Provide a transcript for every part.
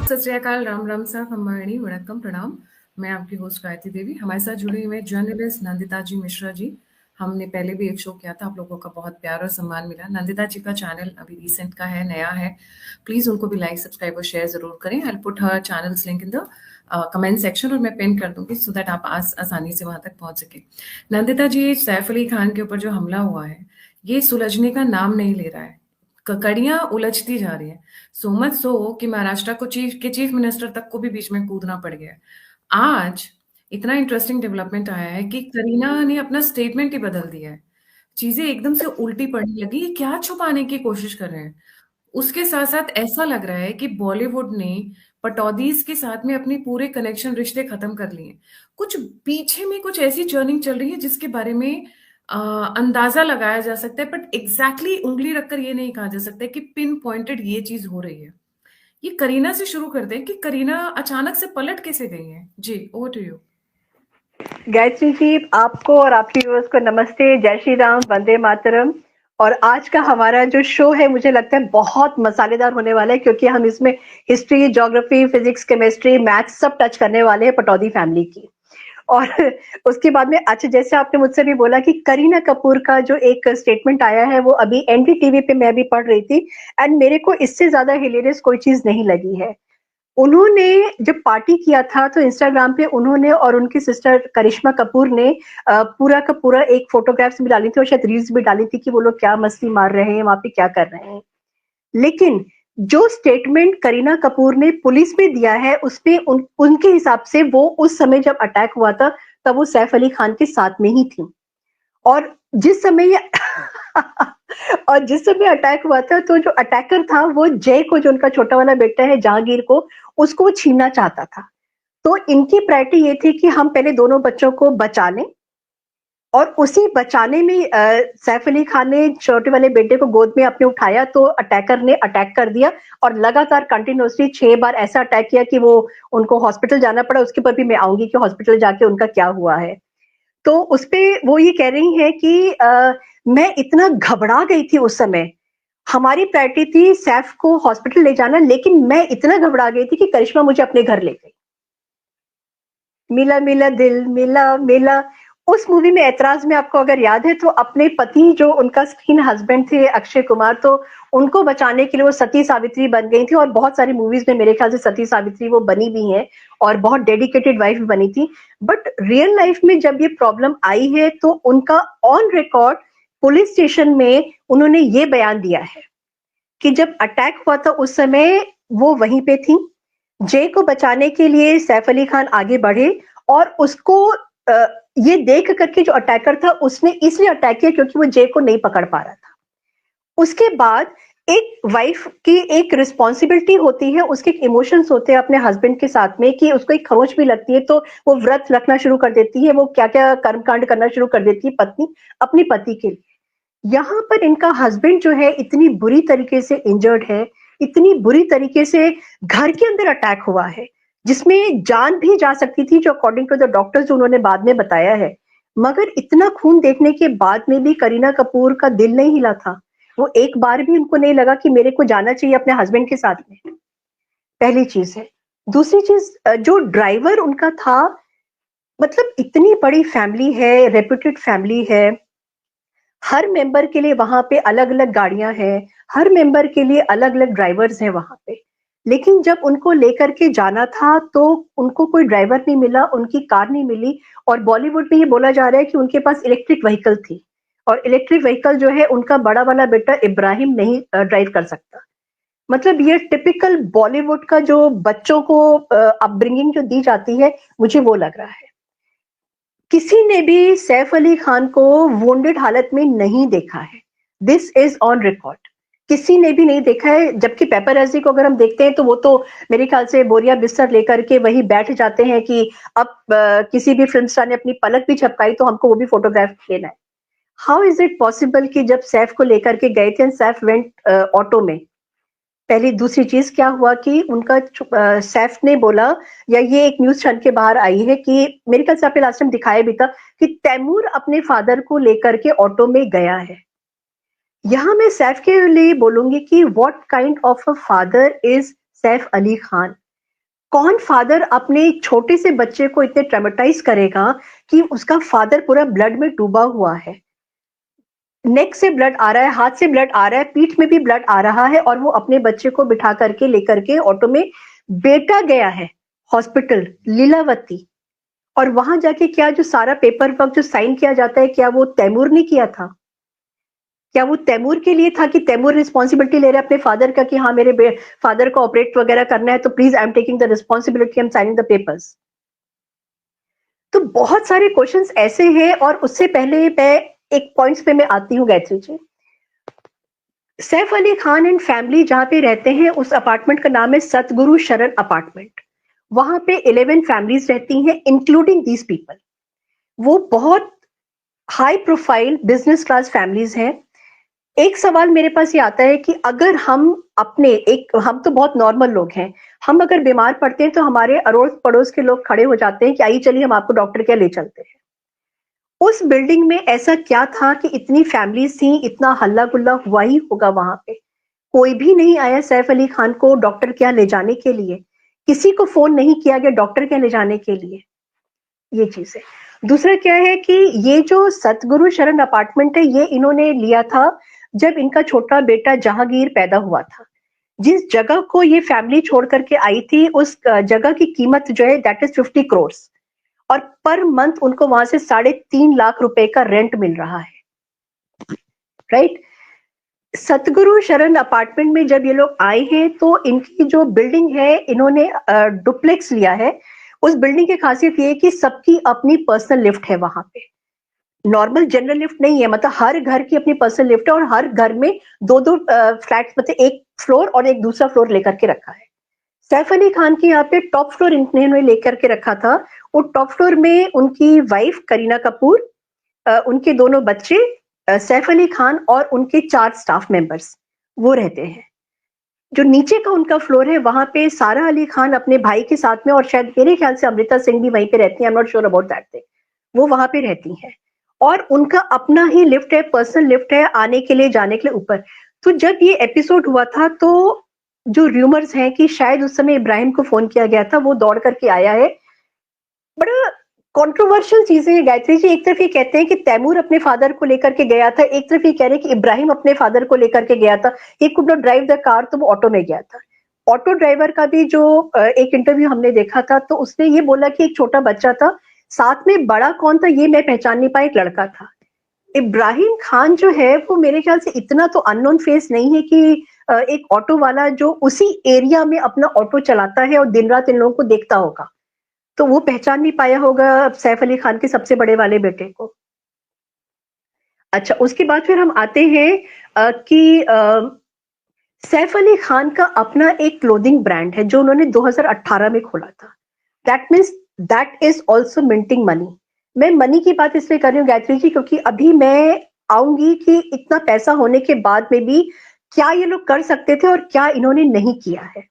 सत श्री अकाल, राम राम सा खम्बाणी, वणक्कम, प्रणाम। मैं आपकी होस्ट गायत्री देवी। हमारे साथ जुड़े हुए जर्नलिस्ट नंदिता जी मिश्रा जी। हमने पहले भी एक शो किया था, आप लोगों का बहुत प्यार और सम्मान मिला। नंदिता जी का चैनल अभी रिसेंट का है, नया है। प्लीज उनको भी लाइक, सब्सक्राइब और शेयर जरूर करें। I put her channels link in the comment section और मैं पिन कर दूंगी सो दैट आप आसानी से वहां तक पहुंच सके। नंदिता जी, सैफ अली खान के ऊपर जो हमला हुआ है, ये सुलझने का नाम नहीं ले रहा है। कड़ियां उलझती जा रही हैं। सो मच सो कि महाराष्ट्र को चीफ मिनिस्टर तक को भी बीच में कूदना पड़ गया है। आज इतना इंटरेस्टिंग डेवलपमेंट आया है कि करीना ने अपना स्टेटमेंट ही बदल दिया है। चीजें एकदम से उल्टी पड़ने लगी। ये क्या छुपाने की कोशिश कर रहे हैं? उसके साथ साथ ऐसा लग रहा है कि बॉलीवुड ने पटौदीज के साथ में अपने पूरे कनेक्शन रिश्ते खत्म कर लिए। कुछ पीछे में कुछ ऐसी चर्निंग चल रही है जिसके बारे में अंदाजा लगाया जा सकता है, बट एग्जैक्टली उंगली रखकर ये नहीं कहा जा सकता कि पिन पॉइंटेड ये चीज हो रही है। ये करीना से शुरू कर दें कि करीना अचानक से पलट कैसे गई है। जी, over to you. Gayatri ji, आपको और आपके व्यूअर्स को नमस्ते, जय श्री राम, वंदे मातरम। और आज का हमारा जो शो है मुझे लगता है बहुत मसालेदार होने वाला है, क्योंकि हम इसमें history, geography, physics, chemistry, maths सब टच करने वाले हैं पटौदी फैमिली की। और उसके बाद में अच्छा, जैसे आपने मुझसे भी बोला कि करीना कपूर का जो एक स्टेटमेंट आया है वो अभी एनडीटीवी पे मैं भी पढ़ रही थी, एंड मेरे को इससे ज्यादा हिलेरियस कोई चीज नहीं लगी है। उन्होंने जब पार्टी किया था तो इंस्टाग्राम पे उन्होंने और उनकी सिस्टर करिश्मा कपूर ने पूरा का पूरा एक फोटोग्राफ्स भी डाली थी और शायद रील्स भी डाली थी कि वो लोग क्या मस्ती मार रहे हैं, वहां पे क्या कर रहे हैं। लेकिन जो स्टेटमेंट करीना कपूर ने पुलिस में दिया है उसमें उनके हिसाब से वो उस समय जब अटैक हुआ था तब वो सैफ अली खान के साथ में ही थी। और जिस समय ये और जिस समय अटैक हुआ था तो जो अटैकर था वो जय को, जो उनका छोटा वाला बेटा है जहांगीर को, उसको वो छीनना चाहता था। तो इनकी प्रायोरिटी ये थी कि हम पहले दोनों बच्चों को बचा लें, और उसी बचाने में सैफ अली खान ने छोटे वाले बेटे को गोद में अपने उठाया तो अटैकर ने अटैक कर दिया और लगातार कंटिन्यूसली 6 बार ऐसा अटैक किया कि वो उनको हॉस्पिटल जाना पड़ा। उसके ऊपर भी मैं आऊंगी कि हॉस्पिटल जाके उनका क्या हुआ है। तो उसपे वो ये कह रही है कि मैं इतना घबरा गई थी उस समय, हमारी प्रायोरिटी थी सैफ को हॉस्पिटल ले जाना, लेकिन मैं इतना घबरा गई थी कि करिश्मा मुझे अपने घर ले गई। मिला मिला दिल मिला मिला, उस मूवी में ऐतराज में आपको अगर याद है तो अपने पति जो उनका स्क्रीन हस्बैंड थे अक्षय कुमार, तो उनको बचाने के लिए वो सती सावित्री बन गई थी। और बहुत सारी मूवीज में मेरे ख्याल से सती सावित्री वो बनी भी है और बहुत डेडिकेटेड वाइफ बनी थी। बट रियल लाइफ में जब ये प्रॉब्लम आई है तो उनका ऑन रिकॉर्ड पुलिस स्टेशन में उन्होंने ये बयान दिया है कि जब अटैक हुआ था उस समय वो वहीं पे थी। जय को बचाने के लिए सैफ अली खान आगे बढ़े और उसको ये देख करके जो अटैकर था उसने इसलिए अटैक किया क्योंकि वो जय को नहीं पकड़ पा रहा था। उसके बाद एक वाइफ की एक रिस्पॉन्सिबिलिटी होती है, उसके इमोशंस होते हैं अपने हस्बैंड के साथ में, कि उसको एक खरोच भी लगती है तो वो व्रत रखना शुरू कर देती है, वो क्या क्या कर्मकांड करना शुरू कर देती है पत्नी अपनी पति के लिए। यहाँ पर इनका हस्बैंड जो है इतनी बुरी तरीके से इंजर्ड है, इतनी बुरी तरीके से घर के अंदर अटैक हुआ है जिसमें जान भी जा सकती थी, जो अकॉर्डिंग टू द डॉक्टर्स जो उन्होंने बाद में बताया है। मगर इतना खून देखने के बाद में भी करीना कपूर का दिल नहीं हिला था। वो एक बार भी उनको नहीं लगा कि मेरे को जाना चाहिए अपने हस्बैंड के साथ में। पहली चीज है। दूसरी चीज, जो ड्राइवर उनका था, मतलब इतनी बड़ी फैमिली है, रेप्यूटेड फैमिली है, हर मेंबर के लिए वहां पे अलग अलग गाड़ियां हैं, हर मेंबर के लिए अलग अलग ड्राइवर्स हैं वहां पे। लेकिन जब उनको लेकर के जाना था तो उनको कोई ड्राइवर नहीं मिला, उनकी कार नहीं मिली। और बॉलीवुड में ये बोला जा रहा है कि उनके पास इलेक्ट्रिक व्हीकल थी, और इलेक्ट्रिक व्हीकल जो है उनका बड़ा वाला बेटा इब्राहिम नहीं ड्राइव कर सकता। मतलब ये टिपिकल बॉलीवुड का जो बच्चों को अपब्रिंगिंग जो दी जाती है, मुझे वो लग रहा है। किसी ने भी सैफ अली खान को वुंडेड हालत में नहीं देखा है, दिस इज ऑन रिकॉर्ड। किसी ने भी नहीं देखा है। जबकि पेपरजी को अगर हम देखते हैं तो वो तो मेरे ख्याल से बोरिया बिस्तर लेकर के वही बैठ जाते हैं कि अब किसी भी फिल्म स्टार ने अपनी पलक भी झपकाई तो हमको वो भी फोटोग्राफ लेना है। हाउ इज इट पॉसिबल कि जब सैफ को लेकर के गए थे, सैफ वेंट ऑटो में। पहली दूसरी चीज क्या हुआ कि उनका सैफ ने बोला, या ये एक न्यूज छन के बाहर आई है कि मेरे ख्याल से आपने लास्ट टाइम दिखाया भी था कि तैमूर अपने फादर को लेकर के ऑटो में गया है। यहां मैं सैफ के लिए बोलूंगी कि what kind of a father is Saif Ali Khan. कौन फादर अपने एक छोटे से बच्चे को इतने ट्रामेटाइज करेगा कि उसका फादर पूरा ब्लड में डूबा हुआ है, नेक से ब्लड आ रहा है, हाथ से ब्लड आ रहा है, पीठ में भी ब्लड आ रहा है, और वो अपने बच्चे को बिठा करके लेकर के ऑटो में, बेटा गया है हॉस्पिटल लीलावती, और वहां जाके क्या जो सारा पेपर वर्क जो साइन किया जाता है, क्या वो तैमूर ने किया था? क्या वो तैमूर के लिए था कि तैमूर रिस्पॉन्सिबिलिटी ले रहा है अपने फादर का कि हाँ मेरे फादर को ऑपरेट वगैरह करना है तो please I am taking the responsibility, I am signing the papers? तो बहुत सारे क्वेश्चंस ऐसे हैं। और उससे पहले मैं एक पॉइंट्स पे मैं आती हूँ गायत्री जी। सैफ अली खान एंड फैमिली जहां पे रहते हैं, उस अपार्टमेंट का नाम है सतगुरु शरण अपार्टमेंट। वहां पे 11 फैमिलीज रहती हैं इंक्लूडिंग दीज पीपल। वो बहुत high profile business class families हैं। एक सवाल मेरे पास ये आता है कि अगर हम अपने हम तो बहुत नॉर्मल लोग हैं, हम अगर बीमार पड़ते हैं तो हमारे अड़ोस पड़ोस के लोग खड़े हो जाते हैं कि आइए चलिए हम आपको डॉक्टर के ले चलते हैं। उस बिल्डिंग में ऐसा क्या था कि इतनी फैमिलीज थी, इतना हल्ला गुल्ला हुआ ही होगा वहां पे? कोई भी नहीं आया सैफ अली खान को डॉक्टर के यहाँ ले जाने के लिए, किसी को फोन नहीं किया गया डॉक्टर के यहाँ ले जाने के लिए। ये चीज है। दूसरा क्या है कि ये जो सतगुरु शरण अपार्टमेंट है, ये इन्होंने लिया था जब इनका छोटा बेटा जहांगीर पैदा हुआ था। जिस जगह को ये फैमिली छोड़ करके आई थी, उस जगह की कीमत जो है दैट इज 50 करोड़, और पर मंथ उनको वहां से 3.5 लाख रुपए का रेंट मिल रहा है, राइट? सतगुरु शरण अपार्टमेंट में जब ये लोग आए हैं तो इनकी जो बिल्डिंग है, इन्होंने डुप्लेक्स लिया है। उस बिल्डिंग की खासियत ये है कि सबकी अपनी पर्सनल लिफ्ट है वहां पे, नॉर्मल जनरल लिफ्ट नहीं है। मतलब हर घर की अपनी पर्सनल लिफ्ट है, और हर घर में दो दो फ्लैट, मतलब एक फ्लोर और एक दूसरा फ्लोर लेकर के रखा है। सैफ अली खान के यहाँ पे टॉप फ्लोर इन्होंने लेकर के रखा था। वो टॉप फ्लोर में उनकी वाइफ करीना कपूर, उनके दोनों बच्चे, सैफ अली खान और उनके 4 स्टाफ मेंबर्स वो रहते हैं। जो नीचे का उनका फ्लोर है, वहां पे सारा अली खान अपने भाई के साथ में, और शायद मेरे ख्याल से अमृता सिंह भी वहीं पे रहती है, I am not sure about that thing, वो वहां पे रहती हैं। और उनका अपना ही लिफ्ट है, पर्सनल लिफ्ट है आने के लिए जाने के लिए ऊपर। तो जब ये एपिसोड हुआ था तो जो रूमर्स हैं कि शायद उस समय इब्राहिम को फोन किया गया था, वो दौड़ करके आया है। बड़ा कंट्रोवर्शियल चीजें हैं गायत्री जी। एक तरफ ये कहते हैं कि तैमूर अपने फादर को लेकर के गया था, एक तरफ ये कह रहे हैं कि इब्राहिम अपने फादर को लेकर के गया था। He could not drive the car, तो वो ऑटो में गया था। ऑटो ड्राइवर का भी जो एक इंटरव्यू हमने देखा था, तो उसने ये बोला कि एक छोटा बच्चा था साथ में, बड़ा कौन था ये मैं पहचान नहीं पाया, एक लड़का था। इब्राहिम खान जो है वो मेरे ख्याल से इतना तो अननोन फेस नहीं है कि एक ऑटो वाला जो उसी एरिया में अपना ऑटो चलाता है और दिन रात इन लोगों को देखता होगा, तो वो पहचान नहीं पाया होगा सैफ अली खान के सबसे बड़े वाले बेटे को। अच्छा, उसके बाद फिर हम आते हैं कि सैफ अली खान का अपना एक क्लोथिंग ब्रांड है जो उन्होंने 2018 में खोला था। That means that is also minting money. मैं मनी की बात इसलिए कर रही हूँ गायत्री जी, क्योंकि अभी मैं आऊंगी कि इतना पैसा होने के बाद में भी क्या ये लोग कर सकते थे और क्या इन्होंने नहीं किया है।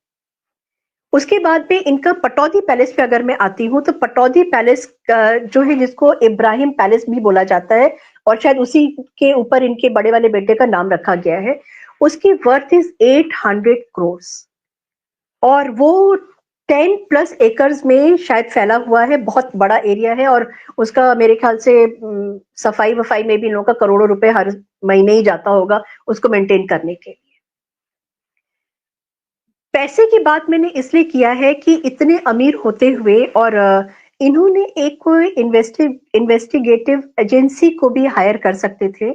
उसके बाद में इनका पटौदी पैलेस पे अगर मैं आती हूँ, तो पटौदी पैलेस जो है, जिसको इब्राहिम पैलेस भी बोला जाता है, और शायद उसी के ऊपर इनके बड़े वाले बेटे का नाम रखा गया है, उसकी वर्थ इज 800 करोड़, और वो 10+ एकर्स में शायद फैला हुआ है, बहुत बड़ा एरिया है। और उसका मेरे ख्याल से सफाई वफाई में भी इन लोगों का करोड़ों रुपए हर महीने ही जाता होगा उसको मेंटेन करने के लिए। पैसे की बात मैंने इसलिए किया है कि इतने अमीर होते हुए, और इन्होंने एक कोई इन्वेस्टिगेटिव एजेंसी को भी हायर कर सकते थे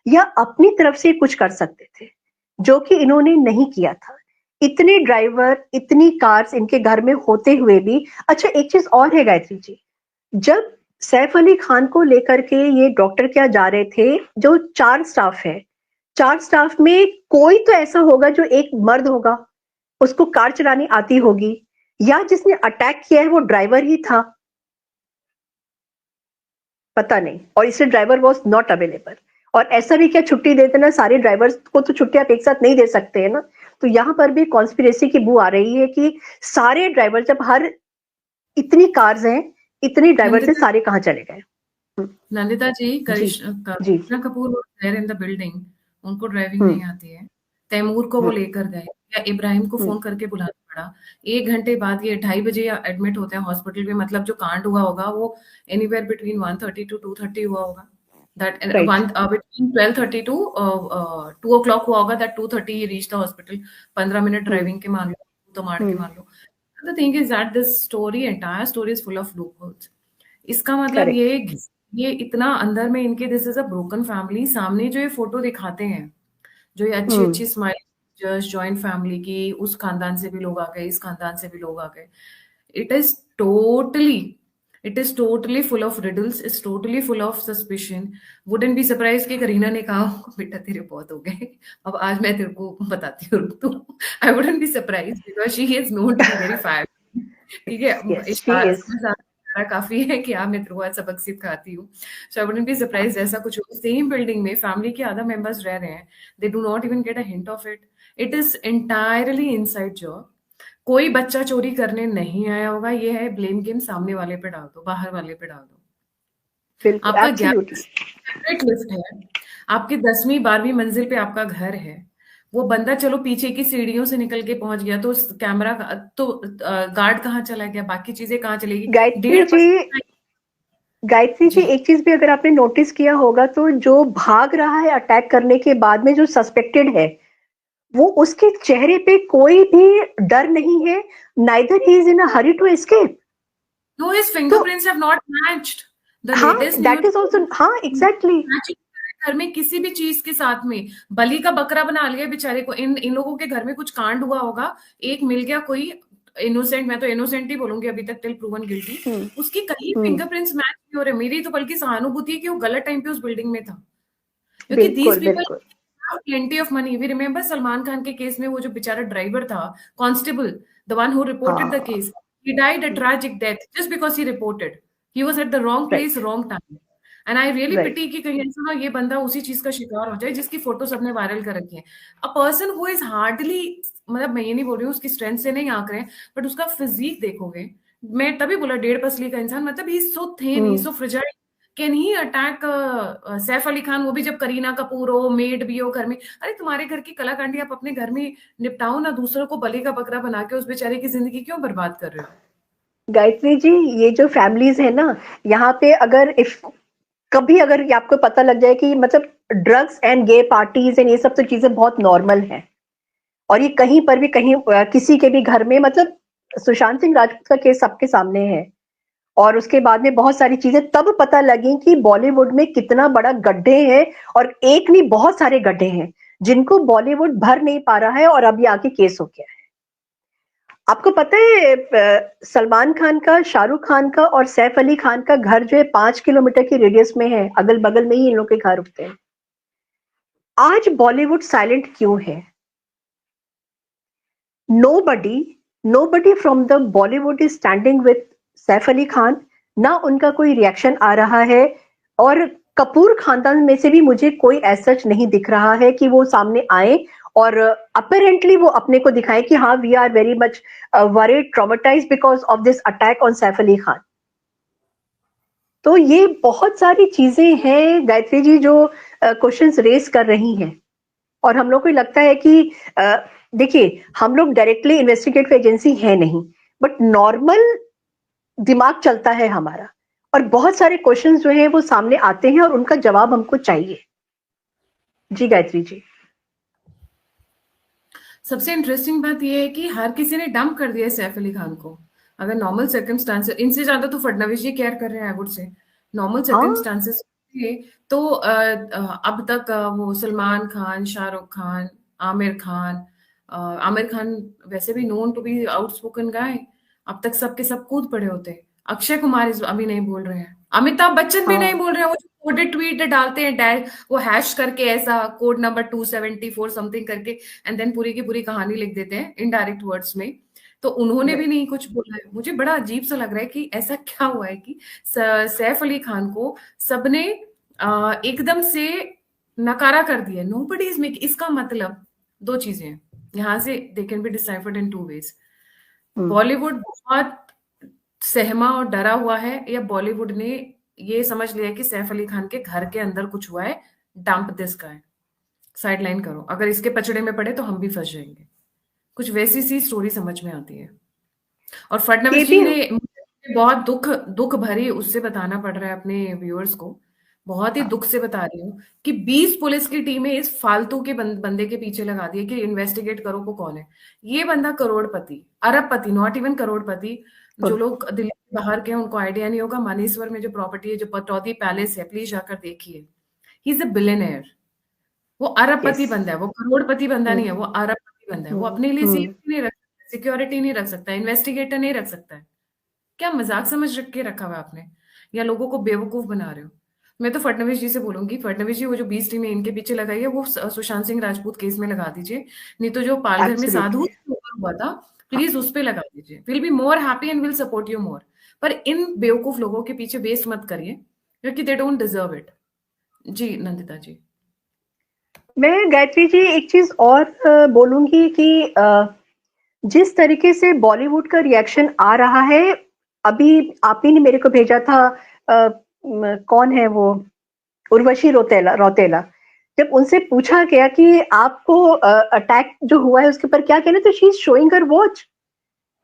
या अपनी तरफ से कुछ कर सकते थे, जो कि इन्होंने नहीं किया था। इतने ड्राइवर, इतनी कार्स इनके घर में होते हुए भी। अच्छा, एक चीज और है गायत्री जी, जब सैफ अली खान को लेकर के ये डॉक्टर क्या जा रहे थे, जो 4 स्टाफ है, 4 स्टाफ में कोई तो ऐसा होगा जो एक मर्द होगा, उसको कार चलानी आती होगी, या जिसने अटैक किया है वो ड्राइवर ही था, पता नहीं। और इसलिए ड्राइवर वॉज नॉट अवेलेबल। और ऐसा भी क्या छुट्टी देते ना, सारे ड्राइवर्स को तो छुट्टी आप एक साथ नहीं दे सकते हैं ना। तो यहाँ पर भी कॉन्स्पिरेसी की बू आ रही है कि सारे ड्राइवर, जब हर इतनी कार्स हैं, इतनी ड्राइवर से सारे कहाँ चले गए? नंदिता जी, जी जी Kareena Kapoor there in the building, उनको ड्राइविंग नहीं आती है। तैमूर को वो हम्म लेकर गए या इब्राहिम को हम्म फोन करके बुलाना पड़ा। 1 घंटे बाद ये 2:30 बजे एडमिट होते हैं हॉस्पिटल में, मतलब जो कांड हुआ होगा वो एनीवेयर बिटवीन 1:30 to 2:30 हुआ होगा। That right. One between 12:30 to 2 o'clock हुआ होगा, दैट 2:30 ही रीच द हॉस्पिटल। 15 मिनट हम्म ड्राइविंग के मान लो, तो मार के हम्म मान लो। The thing is that this story, entire story is full of loop holes. इसका मतलब करेक्ट। ये इतना अंदर में इनके, this is a broken family. सामने जो ये फोटो दिखाते हैं, जो ये अच्छी हम्म अच्छी स्माइल, जस्ट जॉइंट फैमिली की, उस खानदान से भी लोग आ गए, इस खानदान से भी लोग आ गए। It is totally it is totally full of riddles, it's totally full of suspicion. Wouldn't be surprise कि करीना ने कहा बेटा तेरे बहुत हो गए, अब आज मैं तेरे को बताती हूँ, तो I wouldn't be surprise because she is known to be very fire. ठीक है, यस शी इज। समझदार काफी है कि मैं तेरे को आज सबक सिखाती हूँ। सो आई वुडंट बी सरप्राइज ऐसा कुछ हो। सेम बिल्डिंग में फैमिली के अदर मेंबर्स रह रहे हैं, they do not even get a hint of it. It is entirely inside job. कोई बच्चा चोरी करने नहीं आया होगा, ये है ब्लेम गेम सामने वाले पे डाल दो, बाहर वाले पे डाल दो। बिल्कुल आपका एब्सोल्युटली। 11 सेपरेट लिफ्ट है, आपकी 10वीं 12वीं मंजिल पे आपका घर है। वो बंदा चलो पीछे की सीढ़ियों से निकल के पहुंच गया, तो कैमरा तो गार्ड कहाँ चला गया, बाकी चीजें कहाँ चलेगी? गायत्री डेढ़ जी, परसेंट गायत्री जी, जी। एक चीज भी अगर आपने नोटिस किया होगा तो जो भाग रहा है अटैक करने के बाद में, जो सस्पेक्टेड है, वो उसके चेहरे पे कोई भी डर नहीं है। Neither he is in a hurry to escape. No, his तो fingerprints have not matched the हाँ, latest that news. Is also, हाँ एग्जैक्टली। मैचिंग घर में किसी भी चीज के साथ में, बलि का बकरा बना लिया बेचारे को। इन इन लोगों के घर में कुछ कांड हुआ होगा, एक मिल गया कोई इनोसेंट, मैं तो इनोसेंट ही बोलूंगी अभी तक, टिल प्रूवन गिल्टी। हम्म उसकी कहीं हम्म फिंगरप्रिंट्स मैच नहीं हो रहे। मेरी तो बल्कि सहानुभूति है कि वो गलत टाइम पे उस बिल्डिंग में था, क्योंकि दीज बिल्कुल पीपल बिल्कुल। Plenty of money. We remember Salman Khan के केस में वो जो बेचारा ड्राइवर था, constable, the one who reported the हाँ case, he died a tragic death just because he reported. He was at the wrong place, right wrong time. And I really right. Pity कि कहीं ऐसा ना ये बंदा उसी चीज का शिकार हो जाए जिसकी फोटो सबने वायरल कर रखी है। A person who is hardly, मतलब मैं ये नहीं बोल रही हूँ उसकी स्ट्रेंथ से नहीं आंक रहे हैं, बट उसका फिजिक देखोगे, मैं तभी बोला 1.5 पसली का इंसान, मतलब he so thin, he hmm so fragile. Can he attack Saif Ali Khan, वो भी जब करीना कपूर हो, मेड भी हो घर में? अरे तुम्हारे घर की कलाकांडी आप अपने घर में निपटाओ ना, दूसरों को बलि का बकरा बना के उस बेचारे की जिंदगी क्यों बर्बाद कर रहे हो? गायत्री जी, ये जो फैमिलीज है ना, यहाँ पे अगर इफ कभी अगर ये आपको पता लग जाए कि मतलब drugs and gay parties and ये सब तो चीजें बहुत नॉर्मल हैं, और ये कहीं पर भी कहीं किसी के भी घर में, मतलब सुशांत सिंह राजपूत का केस सबके सामने है, और उसके बाद में बहुत सारी चीजें तब पता लगी कि बॉलीवुड में कितना बड़ा गड्ढे हैं, और एक नहीं बहुत सारे गड्ढे हैं जिनको बॉलीवुड भर नहीं पा रहा है, और अब ये आके केस हो गया है। आपको पता है सलमान खान का, शाहरुख खान का और सैफ अली खान का घर जो है 5 किलोमीटर की रेडियस में है, अगल बगल में ही इन लोग के घर उठते हैं। आज बॉलीवुड साइलेंट क्यों है? Nobody, nobody from the Bollywood is standing with Saif Ali Khan. ना उनका कोई रिएक्शन आ रहा है, और कपूर खानदान में से भी मुझे कोई ऐसा नहीं दिख रहा है कि वो सामने आए और अपेरेंटली वो अपने को दिखाएं कि हाँ we are very much worried, traumatized because of this attack on Saif Ali Khan. तो ये बहुत सारी चीजें हैं गायत्री जी जो क्वेश्चंस रेस कर रही हैं, और हम लोग को लगता है कि देखिए, हम लोग डायरेक्टली इन्वेस्टिगेटिव एजेंसी है नहीं, बट नॉर्मल दिमाग चलता है हमारा, और बहुत सारे क्वेश्चंस जो हैं वो सामने आते हैं और उनका जवाब हमको चाहिए। जी गायत्री जी। सबसे इंटरेस्टिंग बात यह है कि हर किसी ने डंप कर दिया है सैफ अली खान को। अगर नॉर्मल सर्कमस्टांसेस, इनसे ज्यादा तो फडणवीस जी केयर कर रहे हैं, आई वुड से। नॉर्मल हाँ सर्कमस्टांसेस तो अब तक वो सलमान खान, शाहरुख खान, आमिर खान, आमिर खान वैसे भी नोन टू बी आउटस्पोकन गाय, अब तक सबके सब कूद पड़े होते। अक्षय कुमार अभी नहीं बोल रहे हैं, अमिताभ बच्चन भी नहीं हाँ बोल रहे हैं। वो जो कोडेड ट्वीट डालते हैं, वो हैश करके ऐसा कोड नंबर 274 समथिंग करके, एंड देन पूरी की पूरी कहानी लिख देते हैं इनडायरेक्ट वर्ड्स में। तो उन्होंने भी राइट। नहीं कुछ बोला है। मुझे बड़ा अजीब सा लग रहा है कि ऐसा क्या हुआ है कि सैफ अली खान को सबने एकदम से नकारा कर दिया। नोबडी इज मेक, इसका मतलब दो चीजें हैं यहां से, they can be deciphered in two ways. Hmm Bollywood बहुत सहमा और डरा हुआ है, या बॉलीवुड ने ये समझ लिया कि सैफ अली खान के घर के अंदर कुछ हुआ है, डंप दिस गाय। साइडलाइन करो, अगर इसके पचड़े में पड़े तो हम भी फंस जाएंगे। कुछ वैसी सी स्टोरी समझ में आती है। और ये फडणवीस जी भी ने मुझे बहुत दुख दुख भरी उससे बताना पड़ रहा है अपने व्यूअर्स को, बहुत ही हाँ, दुख से बता रही हूँ कि 20 पुलिस की टीमें इस फालतू के बंदे के पीछे लगा दी है कि इन्वेस्टिगेट करो को कौन है। ये बंदा करोड़पति, अरबपति, नॉट इवन करोड़पति। जो बिल्कुल। लोग दिल्ली के बाहर के हैं उनको आइडिया नहीं होगा, मानेसवर में जो प्रॉपर्टी है, जो पटौदी पैलेस है, प्लीज जाकर देखिए। He is a billionaire. वो यस। अरबपति बंदा है, वो करोड़पति बंदा नहीं है, वो अरबपति बंदा है। वो अपने लिए हम्म। सेफ्टी नहीं रख सकता, सिक्योरिटी नहीं रख सकता, इन्वेस्टिगेटर नहीं रख सकता है। क्या मजाक समझ रख के रखा हुआ है आपने, या लोगों को बेवकूफ बना रहे हो? मैं तो फडणवीस जी से बोलूंगी, फडणवीस जी वो जो 20 टीमें इनके पीछे लगाई है वो सुशांत सिंह राजपूत केस में लगा दीजिए, नहीं तो जो पालघर में साधु एब्सोल्युटली। के ऊपर हुआ था हाँ। प्लीज उस पे लगा दीजिए। Will be more happy and will support you more. पर इन बेवकूफ लोगों के पीछे वेस्ट मत करिए, क्योंकि दे डोंट डिजर्व इट। जी नंदिता जी। मैं गायत्री जी एक चीज और बोलूंगी कि जिस तरीके से बॉलीवुड का रिएक्शन आ रहा है, अभी आप ही ने मेरे को भेजा था, कौन है वो, उर्वशी रौतेला रौतेला। जब उनसे पूछा गया कि आपको अटैक जो हुआ है उसके ऊपर क्या कहना, तो she is showing her watch,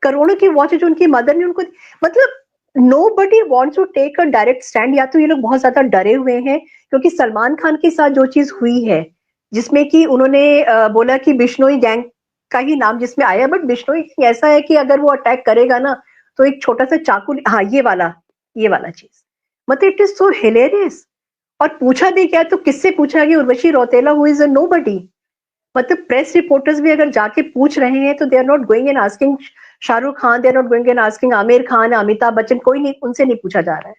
करोड़ों की वॉच है जो उनकी मदर ने उनको, मतलब nobody wants to take a direct stand. या तो ये लोग बहुत ज्यादा डरे हुए हैं क्योंकि सलमान खान के साथ जो चीज हुई है, जिसमें कि उन्होंने बोला कि बिश्नोई गैंग का ही नाम जिसमें आया, बट बिश्नोई गैंग ऐसा है कि अगर वो अटैक करेगा ना तो एक छोटा सा चाकू, हाँ ये वाला चीज, मतलब इट इज सो हिलेरियस। और पूछा भी क्या, तो किससे पूछा गया? Urvashi Rautela, who is a nobody. मतलब प्रेस रिपोर्टर्स भी अगर जाके पूछ रहे हैं तो they are not going and asking Shahrukh Khan, they are not going and asking Aamir Khan, Amitabh Bachchan, कोई नहीं, उनसे नहीं पूछा जा रहा है।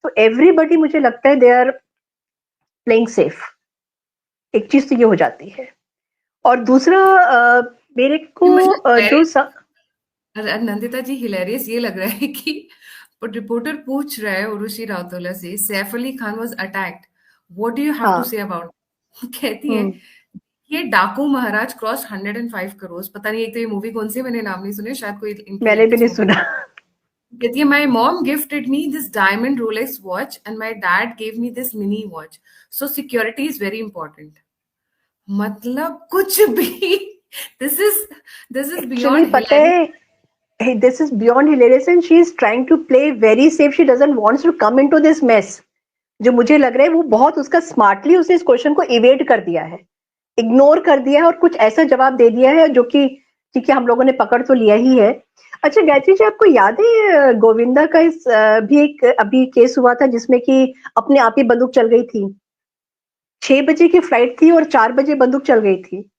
तो एवरीबडी, मुझे लगता है दे आर प्लेइंग सेफ। एक चीज तो ये हो जाती है। और दूसरा मेरे को मुझे नंदिता जी हिलेरियस ये लग रहा है कि रिपोर्टर पूछ रहा है उर्वशी राउतोला से, Saif Ali Khan was attacked, what do you have to हाँ। Say about. कहती है हम्म। ये डाकू महाराज क्रॉस 105 करोड़, पता नहीं एक तो ये मूवी कौन सी है, मैंने नाम नहीं सुने, शायद कोई इनकी मैंने भी लेटेस्ट नहीं मूवी। सुना। कहती है my mom gifted me this diamond Rolex watch and my dad gave me this mini watch, so security is very important. मतलब कुछ भी। This is this is actually beyond पता हिलेरियस। है, this is beyond hilarious and she is trying to play very safe, she doesn't wants to come into this mess. जो मुझे लग रहा है वो बहुत उसका स्मार्टली उसने इस क्वेश्चन को इवेट कर दिया है, इग्नोर कर दिया है, और कुछ ऐसा जवाब दे दिया है जो कि ठीक है, हम लोगों ने पकड़ तो लिया ही है। अच्छा गायत्री जी, आपको याद है गोविंदा का इस भी एक अभी केस हुआ था जिसमें कि अपने आप ही बंदूक चल गई थी? 6 बजे की फ्लाइट थी और 4 बजे बंदूक चल गई थी।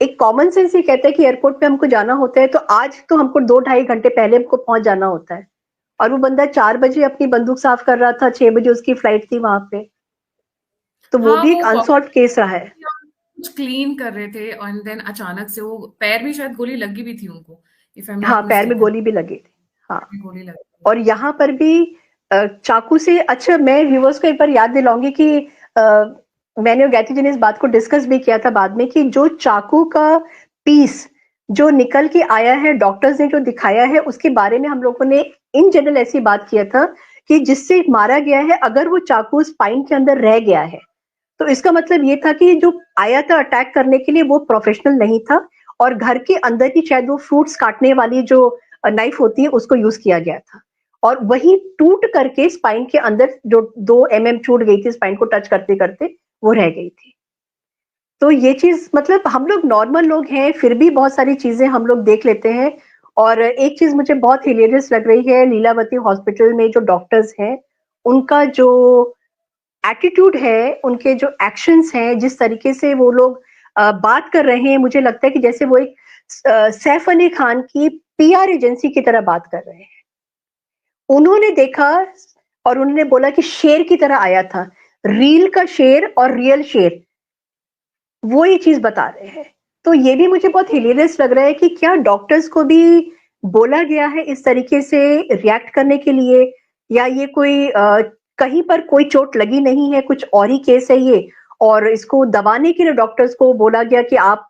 एक कॉमन सेंस ये कहता है कि एयरपोर्ट पे हमको जाना होता है तो आज तो हमको 2 ढाई घंटे पहले हमको पहुंच जाना होता है, और वो बंदा 4 बजे अपनी बंदूक साफ कर रहा था, 6 बजे उसकी फ्लाइट थी वहां पे। तो वो हाँ भी एक वो अनसॉल्व केस रहा है। कुछ क्लीन कर रहे थे और देन अचानक से वो पैर में शायद गोली लगी भी थी उनको, इफ आई एम हाँ, नॉट पैर में मिस्टेकन। गोली भी लगी थी। हाँ। गोली लगी थी। और यहाँ पर भी चाकू से, अच्छा मैं व्यूवर्स को एक बार याद दिलाऊंगी कि अ, मैंने और गायत्री जी ने इस बात को डिस्कस भी किया था बाद में कि जो चाकू का पीस जो निकल के आया है, डॉक्टर्स ने जो दिखाया है, उसके बारे में हम लोगों ने इन जनरल ऐसी बात किया था कि जिससे मारा गया है, अगर वो चाकू स्पाइन के अंदर रह गया है तो इसका मतलब ये था कि जो आया था अटैक करने के लिए वो प्रोफेशनल नहीं था, और घर के अंदर ही शायद वो फ्रूट्स काटने वाली जो नाइफ होती है उसको यूज किया गया था, और वही टूट करके स्पाइन के अंदर जो 2 mm छूट गई थी, स्पाइन को टच करते करते वो रह गई थी। तो ये चीज, मतलब हम लोग नॉर्मल लोग हैं फिर भी बहुत सारी चीजें हम लोग देख लेते हैं। और एक चीज मुझे बहुत हिलेरियस लग रही है, लीलावती हॉस्पिटल में जो डॉक्टर्स हैं उनका जो एटीट्यूड है, उनके जो एक्शंस हैं, जिस तरीके से वो लोग बात कर रहे हैं, मुझे लगता है कि जैसे वो एक सैफ अली खान की पीआर एजेंसी की तरह बात कर रहे हैं। उन्होंने देखा और उन्होंने बोला कि शेर की तरह आया था, रील का शेर और रियल शेर, वो ये चीज बता रहे हैं। तो ये भी मुझे बहुत हिलेरियस लग रहा है कि क्या डॉक्टर्स को भी बोला गया है इस तरीके से रिएक्ट करने के लिए, या ये कोई कहीं पर कोई चोट लगी नहीं है, कुछ और ही केस है ये, और इसको दबाने के लिए डॉक्टर्स को बोला गया कि आप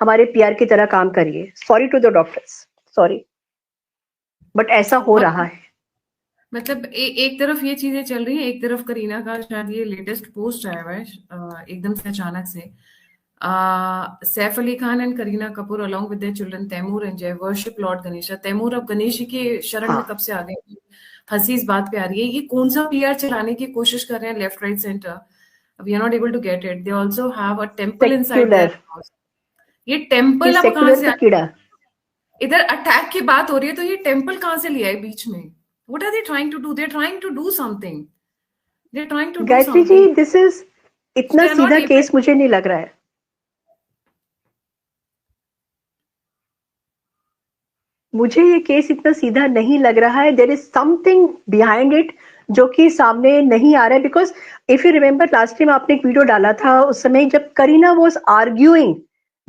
हमारे पीआर की तरह काम करिए। Sorry to the doctors, sorry, but ऐसा हो और रहा है। मतलब एक तरफ ये चीजें चल रही हैं, एक तरफ करीना का शायद ये लेटेस्ट पोस्ट आया हुआ है एकदम से अचानक से Saif Ali Khan and Kareena Kapoor along with their children Taimur and Jay worship Lord Ganesha. Taimur अब गणेश जी के शरण में हाँ कब से आ गए? हंसी इस बात पे आ रही है, ये कौन सा पीआर चलाने की कोशिश कर रहे हैं left right center? We are not able to get it. They also have a temple inside there secular, house. ये ये टेंपल अब कहाँ सेक्युलर से का आया? कीड़ा। इधर अटैक की बात हो रही है तो ये टेंपल कहाँ से लिया है बीच में? What are they trying to do? They are trying to do something. They are trying to do Gayatri ji, something. This is इतना दे आर नॉट सीधा एबल. केस मुझे नहीं लग रहा है। मुझे ये केस इतना सीधा नहीं लग रहा है। There is something behind it जो कि सामने नहीं आ रहा है। Because if you remember last time आपने एक वीडियो डाला था, उस समय जब Kareena was arguing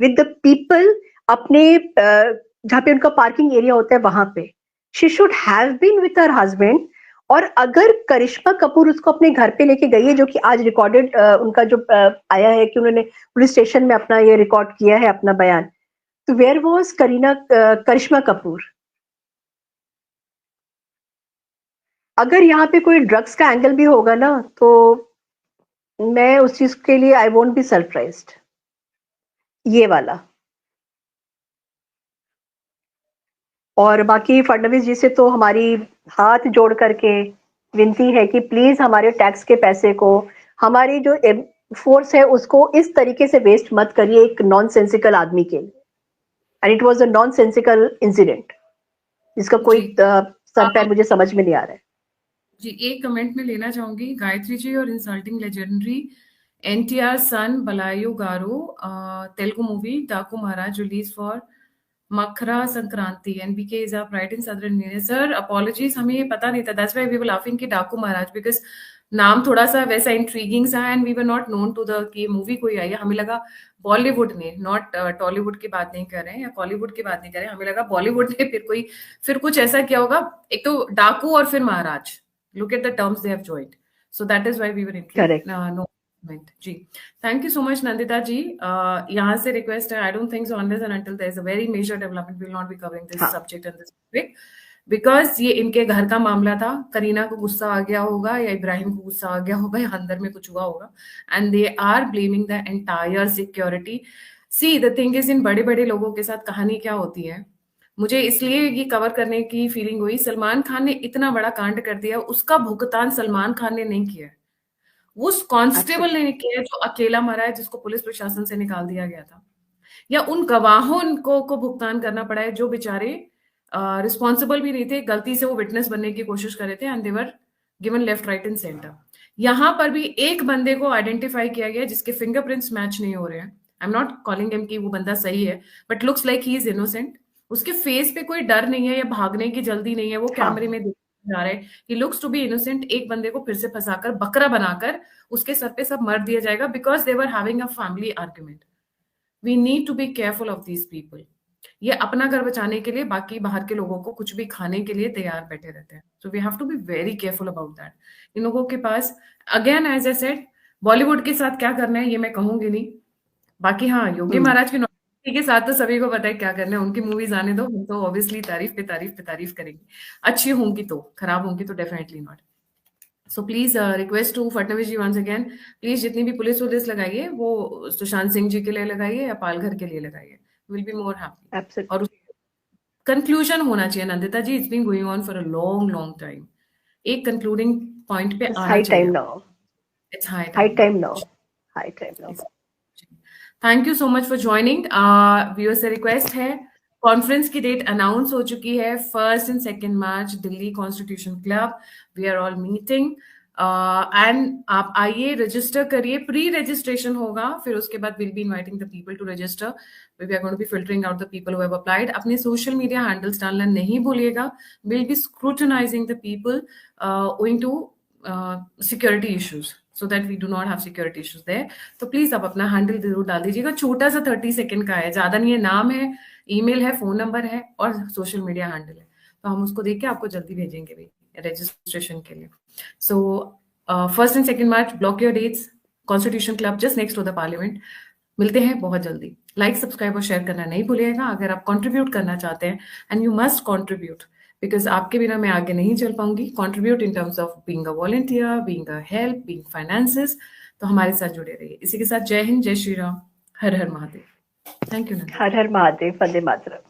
with the people अपने जहाँ पे उनका पार्किंग एरिया होता है वहां पे, she should have been with her husband. और अगर करिश्मा कपूर उसको अपने घर पे लेके गई है, जो कि आज रिकॉर्डेड उनका जो आया है कि उन्होंने पुलिस स्टेशन में अपना ये रिकॉर्ड किया है अपना बयान, तो वेयर वाज करिश्मा कपूर? अगर यहाँ पे कोई ड्रग्स का एंगल भी होगा ना, तो मैं उस चीज के लिए आई वोंट बी सरप्राइज्ड। ये वाला। और बाकी फडणवीस जी से तो हमारी हाथ जोड़ करके विनती है कि प्लीज हमारे टैक्स के पैसे को, हमारी जो फोर्स है उसको इस तरीके से वेस्ट मत करिए एक नॉन सेंसिकल आदमी के लिए। And it was a non sensical incident जिसका कोई जी. सर पैर मुझे समझ में नहीं आ रहा है। जी, एक कमेंट में लेना चाहूंगी. गायत्री जी और insulting legendary NTR son Balayya garu, Telugu movie Daaku Maharaj release for Makara Sankranti. NBK is a right in southern India. Sir apologies, हमें ये पता नहीं था. That's why we were laughing कि डाकू महाराज, बिकॉज नाम थोड़ा सा वैसा इंट्रीगिंग सा है and we were not known to the कि मूवी कोई आई है. हमें लगा बॉलीवुड ने, नॉट टॉलीवुड की बात नहीं कर रहे हैं या कॉलीवुड की बात नहीं कर रहे हैं, हमें लगा बॉलीवुड ने फिर कुछ ऐसा किया होगा. एक तो डाकू और फिर महाराज. Look at the terms they have joined. So that is why we were intrigued. Correct. No comment. जी. Thank you so much, Nandita ji. यहाँ से request है. I don't think so unless and until there is a very major development, we will not be covering this हाँ subject and this topic. Because ये इनके घर का मामला था. करीना को गुस्सा आ गया होगा या इब्राहिम को गुस्सा आ गया होगा या अंदर में कुछ हुआ होगा. And they are blaming the entire security. See, the thing is, इन बड़े बड़े लोगों के साथ कहानी क्या होती है, मुझे इसलिए ये कवर करने की फीलिंग हुई. सलमान खान ने इतना बड़ा कांड कर दिया, उसका भुगतान सलमान खान ने नहीं किया है. उस कांस्टेबल ने किया है जो अकेला मरा है, जिसको पुलिस प्रशासन से निकाल दिया गया था. या उन गवाहों को भुगतान करना पड़ा है जो बेचारे रिस्पॉन्सिबल भी नहीं थे, गलती से वो विटनेस बनने की कोशिश कर रहे थे and they were given left right and centre. यहाँ पर भी एक बंदे को आइडेंटिफाई किया गया जिसके फिंगरप्रिंट्स मैच नहीं हो रहे हैं. I am not calling him कि वो बंदा सही है, but looks like he is innocent. उसके फेस पे कोई डर नहीं है या भागने की जल्दी नहीं है, वो हाँ कैमरे में देखा जा रहा है. He looks to be innocent. एक बंदे को फिर से फंसाकर बकरा बनाकर उसके सर पे सब मर दिया जाएगा because they were having a family argument. We need to be careful of these people. ये अपना घर बचाने के लिए बाकी बाहर के लोगों को कुछ भी खाने के लिए तैयार बैठे रहते हैं. So we have to be very careful about that. इन लोगों के पास, again as a said, Bollywood के साथ क्या करना है ये मैं कहूंगी नहीं. बाकी हाँ, योगी महाराज की नौकरी के साथ तो सभी को पता है क्या करना है. उनकी मूवीज आने दो, हम तो ऑब्वियसली तारीफ पे तारीफ पे तारीफ करेंगे. अच्छी होंगी तो, खराब होंगी तो definitely not. So please request to Fadnavis ji once again, please जितनी भी पुलिस वुलिस लगाइए वो सुशांत सिंह जी के लिए लगाइए या पालघर के लिए लगाइए. Will be more happy. Absolutely. और कंक्लूजन होना चाहिए Nandita ji. It's been going on for a long long time. एक कंक्लूडिंग पॉइंट पे इट्स आना हाई चाहिए. Time now. It's high high time time now. Now. High time now. Thank you so much for joining. Viewer से request है, conference की date announce हो चुकी है. 1 and 2 March Delhi constitution club. We are all meeting and आप आइए, register करिए. Pre registration होगा, फिर उसके बाद will be inviting the people to register. We are going to be filtering out the people who have applied. अपने social media handles डालना नहीं भूलिएगा. Will be scrutinizing the people owing to security issues, so that we do not have security issues there. तो please आप अपना handle जरूर डाल दीजिएगा. छोटा सा 30 सेकंड का है, ज्यादा नहीं है. नाम है, ईमेल है, फोन नंबर है और सोशल मीडिया हैंडल है. तो हम उसको देख के आपको जल्दी भेजेंगे भी रजिस्ट्रेशन के लिए. So 1 and 2 March, block your dates. Constitution club just next to the parliament. मिलते हैं बहुत जल्दी. लाइक, सब्सक्राइब और शेयर करना नहीं भूलिएगा. अगर आप कंट्रीब्यूट करना चाहते हैं, and you must contribute, because आपके बिना मैं आगे नहीं चल पाऊंगी. Contribute in terms of being a volunteer, being a help, being finances. तो हमारे साथ जुड़े रहिए. इसी के साथ जय हिंद, जय श्री राम, हर हर महादेव। Thank you Nandita. हर हर महादेव, वंदे मातरम।